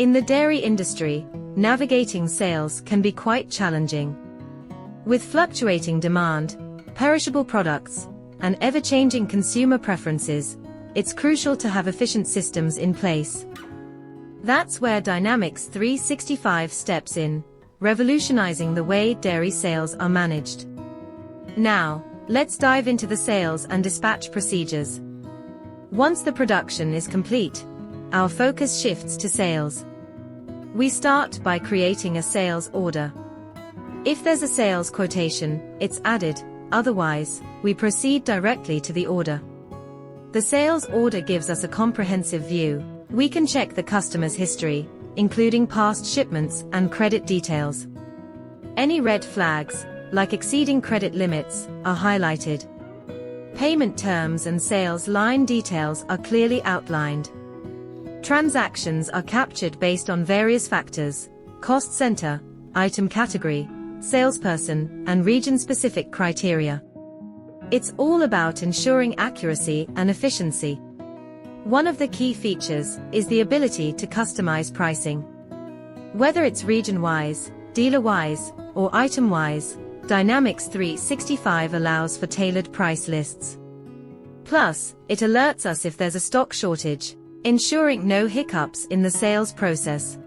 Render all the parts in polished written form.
In the dairy industry, navigating sales can be quite challenging. With fluctuating demand, perishable products, and ever-changing consumer preferences, it's crucial to have efficient systems in place. That's where Dynamics 365 steps in, revolutionizing the way dairy sales are managed. Now, let's dive into the sales and dispatch procedures. Once the production is complete, our focus shifts to sales. We start by creating a sales order. If there's a sales quotation, it's added, otherwise, we proceed directly to the order. The sales order gives us a comprehensive view. We can check the customer's history, including past shipments and credit details. Any red flags, like exceeding credit limits, are highlighted. Payment terms and sales line details are clearly outlined. Transactions are captured based on various factors: cost center, item category, salesperson, and region-specific criteria. It's all about ensuring accuracy and efficiency. One of the key features is the ability to customize pricing. Whether it's region-wise, dealer-wise, or item-wise, Dynamics 365 allows for tailored price lists. Plus, it alerts us if there's a stock shortage, ensuring no hiccups in the sales process.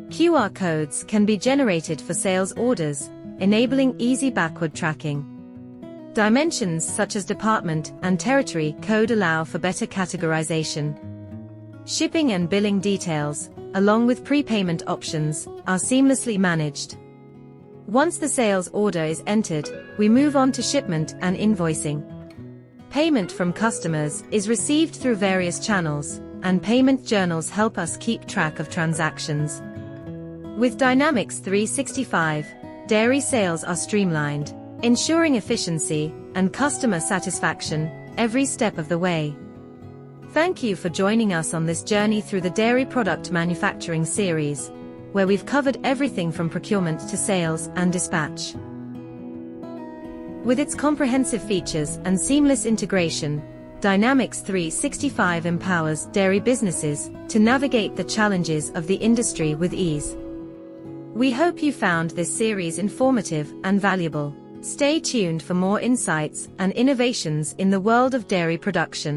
QR codes can be generated for sales orders, enabling easy backward tracking. Dimensions such as department and territory code allow for better categorization. Shipping and billing details, along with prepayment options, are seamlessly managed. Once the sales order is entered, we move on to shipment and invoicing. Payment from customers is received through various channels, and payment journals help us keep track of transactions. With Dynamics 365, dairy sales are streamlined, ensuring efficiency and customer satisfaction every step of the way. Thank you for joining us on this journey through the dairy product manufacturing series, where we've covered everything from procurement to sales and dispatch. With its comprehensive features and seamless integration, Dynamics 365 empowers dairy businesses to navigate the challenges of the industry with ease. We hope you found this series informative and valuable. Stay tuned for more insights and innovations in the world of dairy production.